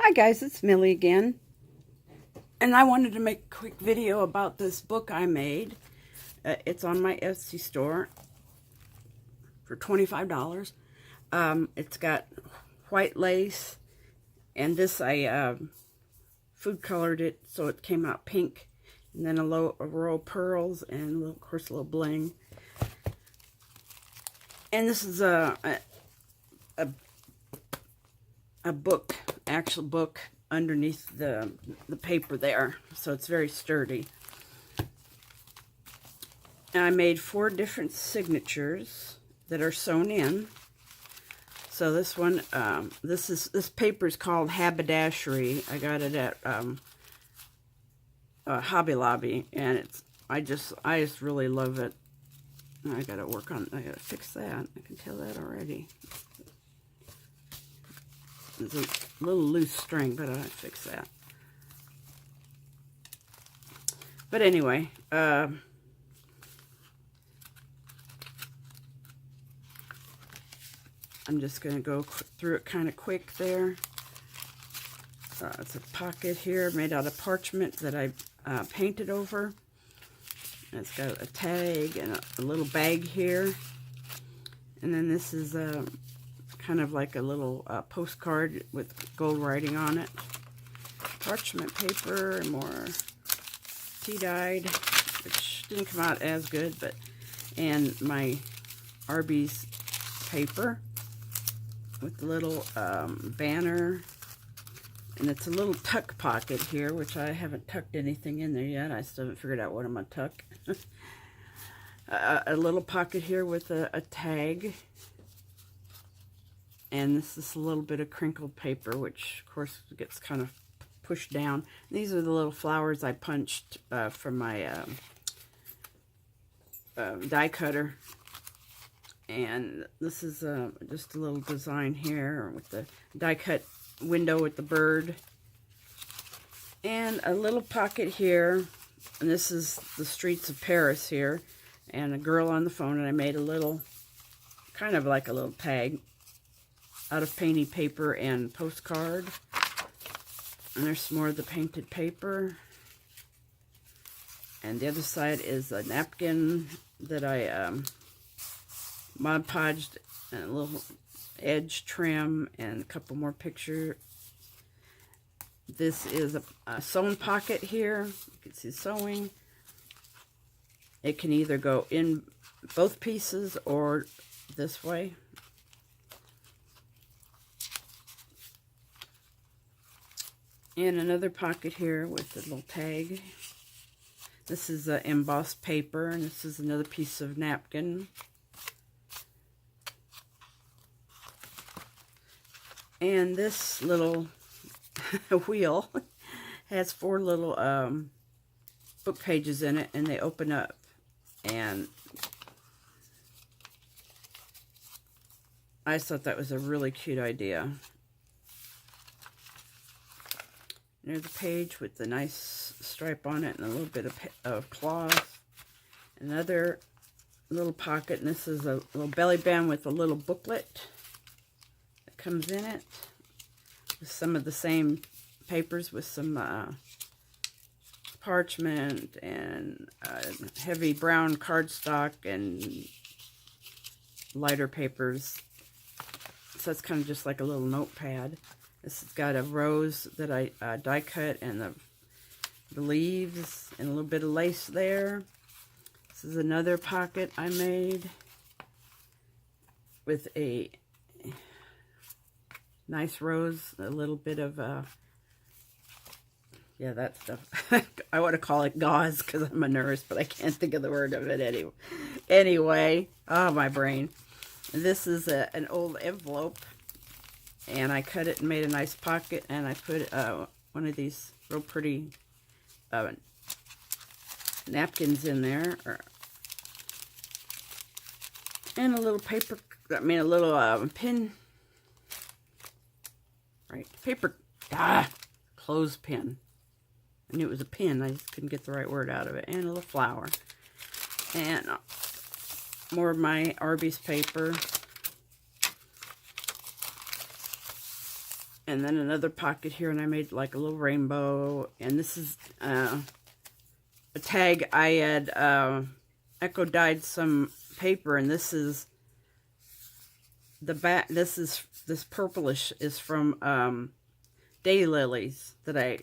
Hi guys, it's Millie again, and I wanted to make a quick video about this book I made. It's on my Etsy store for $25. It's got white lace, and this I food colored it so it came out pink, and then a row of pearls and of course a little bling. And this is a book, actual book underneath the paper there, so it's very sturdy. And I made 4 different signatures that are sewn in. So this one, this paper is called Haberdashery. I got it at Hobby Lobby, and I just really love it. I gotta fix that. I can tell that already. It's a little loose string, but I'll fix that. But anyway, I'm just going to go through it kind of quick there. It's a pocket here made out of parchment that I painted over. And it's got a tag and a little bag here. And then this is kind of like a little postcard with gold writing on it. Parchment paper and more tea-dyed, which didn't come out as good, and my Arby's paper with the little banner, and it's a little tuck pocket here, which I haven't tucked anything in there yet. I still haven't figured out what I'm going to tuck. A little pocket here with a tag. And this is a little bit of crinkled paper, which of course gets kind of pushed down. These are the little flowers I punched from my die cutter. And this is just a little design here with the die cut window with the bird. And a little pocket here. And this is the streets of Paris here. And a girl on the phone, and I made a little, kind of like a little tag out of painted paper and postcard. And there's some more of the painted paper. And the other side is a napkin that I Mod Podged, and a little edge trim, and a couple more pictures. This is a sewn pocket here. You can see sewing. It can either go in both pieces or this way. And another pocket here with a little tag. This is embossed paper, and this is another piece of napkin. And this little wheel has 4 little book pages in it, and they open up. And I just thought that was a really cute idea. There's a page with the nice stripe on it and a little bit of cloth. Another little pocket, and this is a little belly band with a little booklet that comes in it. With some of the same papers with some parchment and heavy brown cardstock and lighter papers. So it's kind of just like a little notepad. This has got a rose that I die cut, and the leaves, and a little bit of lace there. This is another pocket I made with a nice rose, a little bit of, yeah, that stuff. I want to call it gauze because I'm a nurse, but I can't think of the word of it anyway. Oh, my brain. This is an old envelope. And I cut it and made a nice pocket, and I put one of these real pretty napkins in there, and a little paper, a little pin, right, paper, clothespin. I knew it was a pin, I just couldn't get the right word out of it, and a little flower, and more of my Arby's paper. And then another pocket here, and I made like a little rainbow. And this is a tag. I had echo dyed some paper, and this is the back. This purplish is from daylilies that I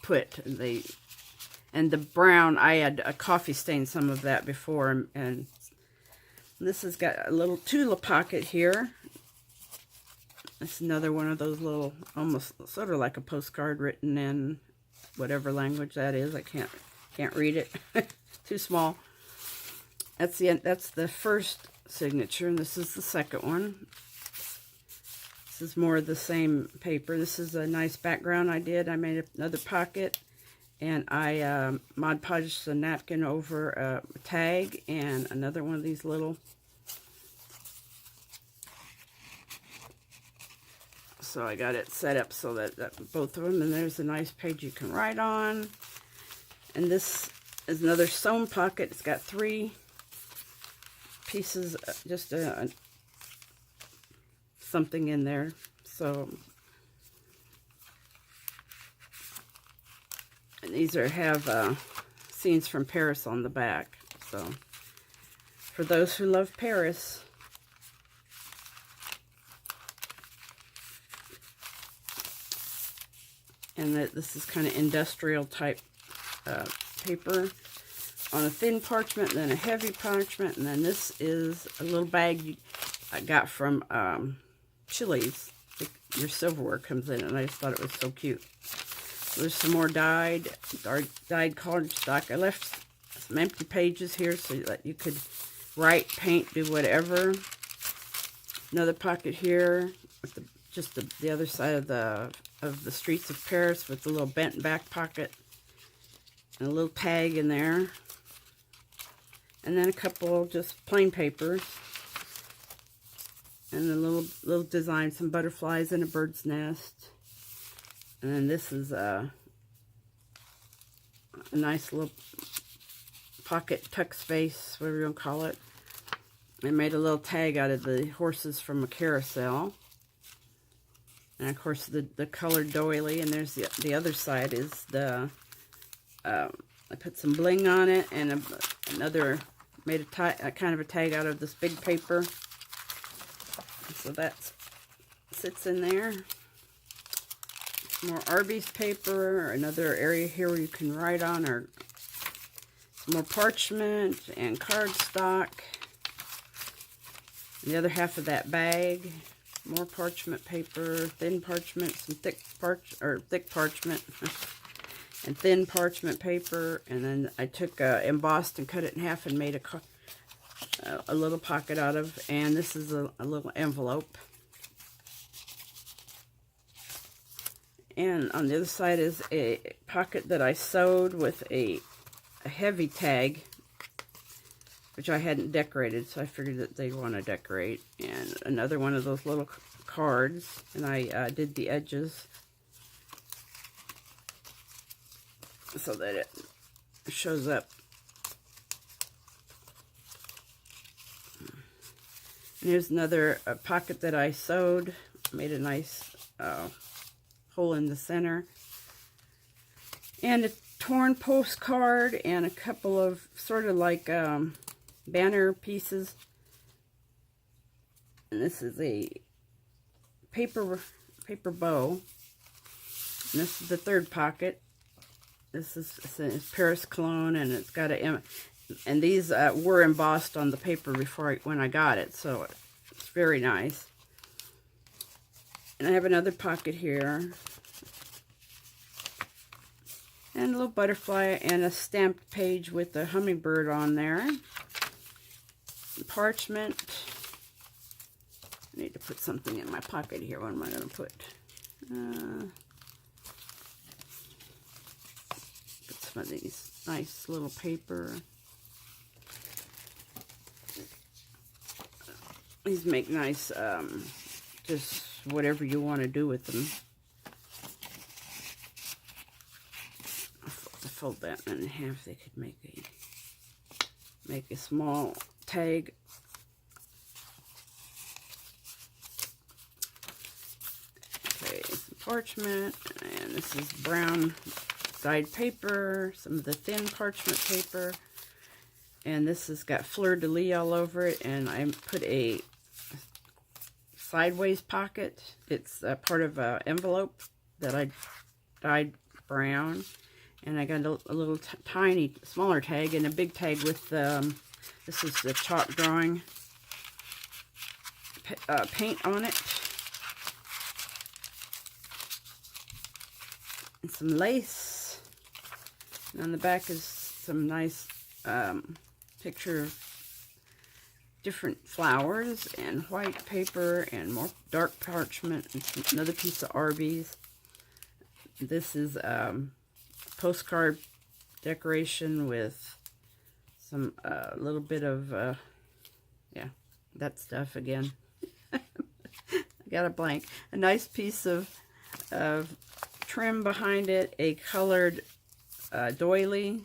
put. And the brown, I had a coffee stain some of that before, and this has got a little tulip pocket here. It's another one of those little, almost sort of like a postcard written in whatever language that is. I can't read it. Too small. That's the first signature, and this is the second one. This is more of the same paper. This is a nice background I did. I made another pocket, and I Mod Podged the napkin over a tag and another one of these little. So I got it set up so that both of them, and there's a nice page you can write on. And this is another sewn pocket. It's got 3 pieces, just something in there. So, and these have scenes from Paris on the back. So, for those who love Paris. And this is kind of industrial type paper on a thin parchment, then a heavy parchment, and then this is a little bag I got from Chili's. Your silverware comes in, and I just thought it was so cute. So there's some more dyed cardstock. I left some empty pages here so that you could write, paint, do whatever. Another pocket here with just the other side of the streets of Paris with a little bent back pocket and a little tag in there. And then a couple just plain papers. And a little design, some butterflies and a bird's nest. And then this is a nice little pocket tuck space, whatever you want to call it. I made a little tag out of the horses from a carousel. And of course the colored doily, and there's the other side is the, I put some bling on it, and another, made a kind of a tag out of this big paper. So that sits in there. Some more Arby's paper, another area here where you can write on, or some more parchment and cardstock. And the other half of that bag. More parchment paper, thin parchment, some thick parchment, and thin parchment paper. And then I took embossed and cut it in half and made a little pocket out of. And this is a little envelope. And on the other side is a pocket that I sewed with a heavy tag, which I hadn't decorated, so I figured that they'd want to decorate. And another one of those little cards, and I did the edges so that it shows up. And here's another pocket that I sewed, made a nice hole in the center. And a torn postcard and a couple of sort of like banner pieces. And this is a paper bow. And this is the third pocket. This is Paris cologne, and it's got and these were embossed on the paper when I got it, so it's very nice. And I have another pocket here, and a little butterfly and a stamped page with a hummingbird on there. Parchment. I need to put something in my pocket here. What am I going to put? Put some of these nice little paper. These make nice, just whatever you want to do with them. I'll fold that in half. They could make a small tag. Okay, parchment, and this is brown dyed paper, some of the thin parchment paper, and this has got fleur-de-lis all over it, and I put a sideways pocket. It's part of an envelope that I dyed brown, and I got a little tiny, smaller tag and a big tag with this is the chalk drawing paint on it, and some lace, and on the back is some nice picture of different flowers and white paper and more dark parchment and another piece of Arby's. This is postcard decoration with some little bit of yeah, that stuff again. I got a blank. A nice piece of trim behind it, a colored doily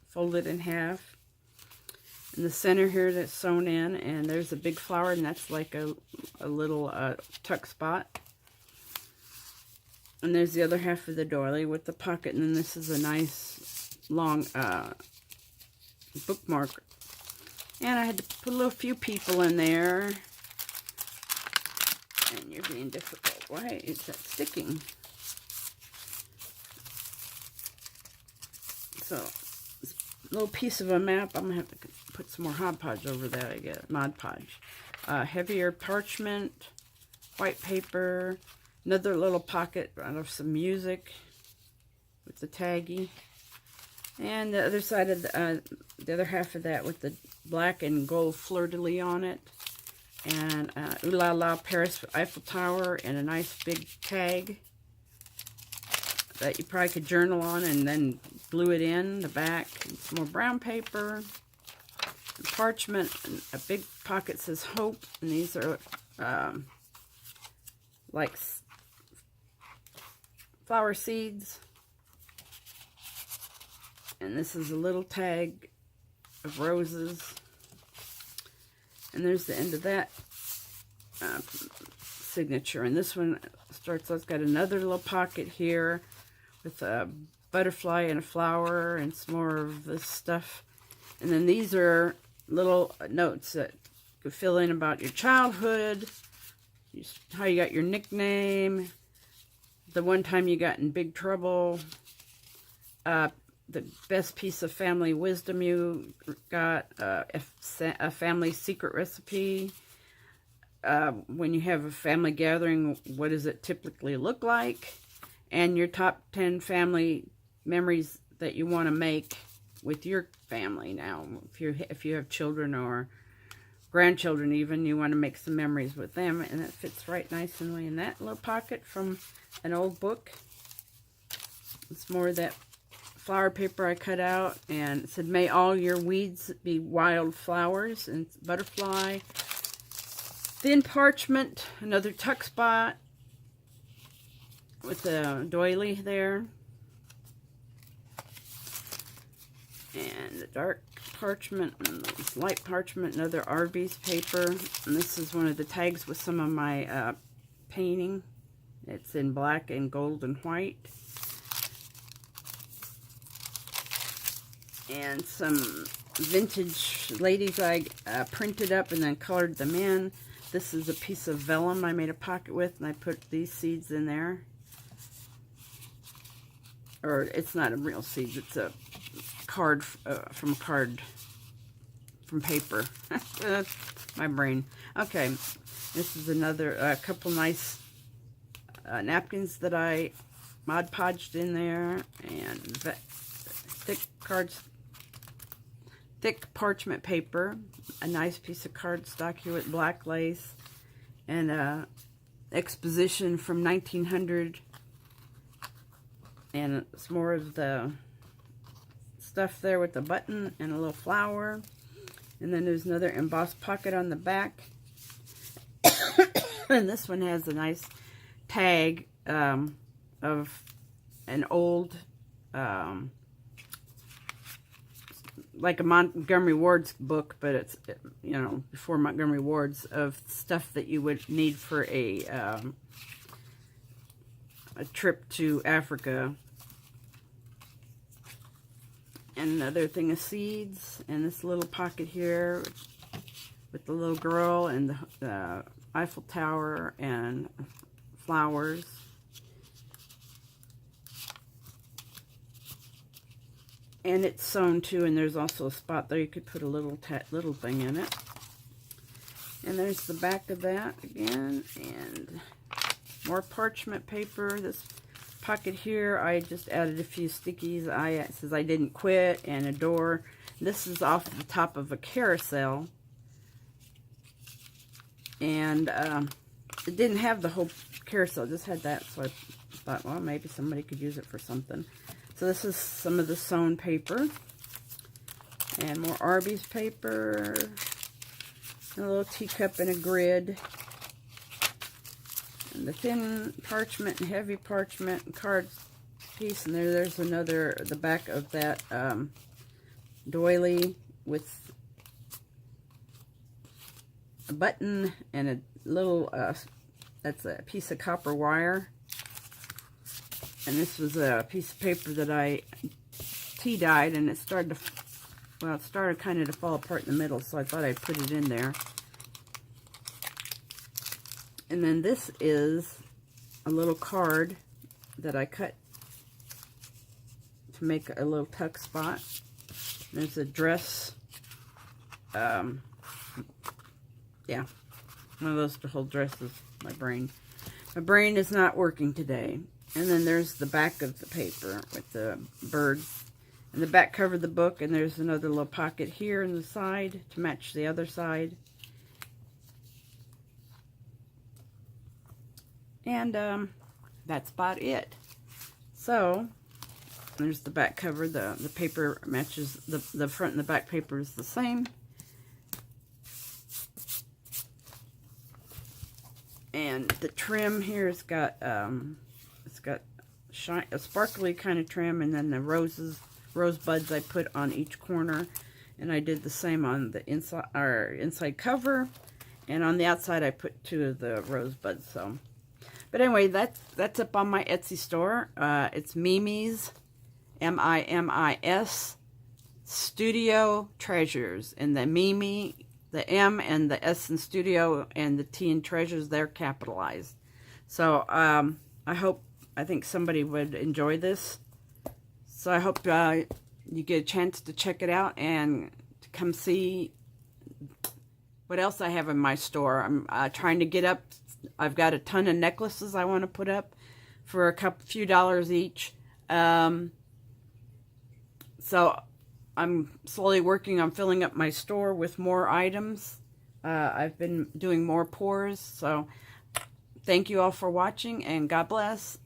folded in half. In the center here that's sewn in, and there's a big flower, and that's like a little tuck spot. And there's the other half of the doily with the pocket, and then this is a nice long bookmark. And I had to put a few people in there. And you're being difficult. Why is that sticking? So, this little piece of a map, I'm going to have to put some more Mod Podge over that, I guess. Mod Podge. Heavier parchment, white paper, another little pocket out of some music with the taggy. And the other side of the other half of that with the black and gold fleur-de-lis on it. And Ooh La La Paris Eiffel Tower and a nice big tag that you probably could journal on and then glue it in the back. And some more brown paper, and parchment, and a big pocket says Hope, and these are like flower seeds. And this is a little tag of roses. And there's the end of that signature. And this one starts, it's got another little pocket here with a butterfly and a flower and some more of this stuff. And then these are little notes that you fill in about your childhood, how you got your nickname, the one time you got in big trouble, the best piece of family wisdom you got, a family secret recipe, when you have a family gathering, what does it typically look like, and your top 10 family memories that you want to make with your family now. If you have children or grandchildren even, you want to make some memories with them, and it fits right nicely in that little pocket from an old book. It's more of that flower paper I cut out, and it said, may all your weeds be wild flowers, and butterfly. Thin parchment, another tuck spot with a doily there. And the dark parchment, and this light parchment, another Arby's paper. And this is one of the tags with some of my painting. It's in black and gold and white. And some vintage ladies I printed up and then colored them in. This is a piece of vellum I made a pocket with, and I put these seeds in there. Or it's not a real seed, it's a card from paper. My brain. Okay, this is another couple nice napkins that I Mod Podged in there, and thick parchment paper, a nice piece of cardstock here with black lace, and a exposition from 1900, and it's more of the stuff there with the button and a little flower. And then there's another embossed pocket on the back. And this one has a nice tag of an old like a Montgomery Ward's book, but it's, you know, before Montgomery Ward's, of stuff that you would need for a a trip to Africa. And another thing of seeds, and this little pocket here with the little girl and the Eiffel Tower and flowers. And it's sewn too, and there's also a spot there you could put a little thing in it. And there's the back of that again, and more parchment paper. This pocket here, I just added a few stickies. It says I didn't quit, and a door. This is off the top of a carousel, and it didn't have the whole carousel, just had that, so I thought, well, maybe somebody could use it for something. So this is some of the sewn paper, and more Arby's paper, a little teacup and a grid, and the thin parchment and heavy parchment and card piece, and there's another, the back of that doily with a button and a little, that's a piece of copper wire. And this was a piece of paper that I tea-dyed, and it started to, well, it started kind of to fall apart in the middle, so I thought I'd put it in there. And then this is a little card that I cut to make a little tuck spot. There's a dress, yeah, one of those to hold dresses. My brain is not working today. And then there's the back of the paper with the bird. And the back cover of the book, and there's another little pocket here in the side to match the other side. And that's about it. So there's the back cover. The paper matches, the front and the back paper is the same. And the trim here has got a sparkly kind of trim, and then the rosebuds I put on each corner, and I did the same on the inside cover, and on the outside I put 2 of the rosebuds. So, but anyway, that's up on my Etsy store. It's Mimi's, M-I-M-I-S, Studio Treasures, and the Mimi, the M and the S in Studio and the T in Treasures, they're capitalized. So I think somebody would enjoy this. So I hope you get a chance to check it out and to come see what else I have in my store. I'm trying to get up. I've got a ton of necklaces I want to put up for a few dollars each. So I'm slowly working on filling up my store with more items. I've been doing more pours. So thank you all for watching, and God bless.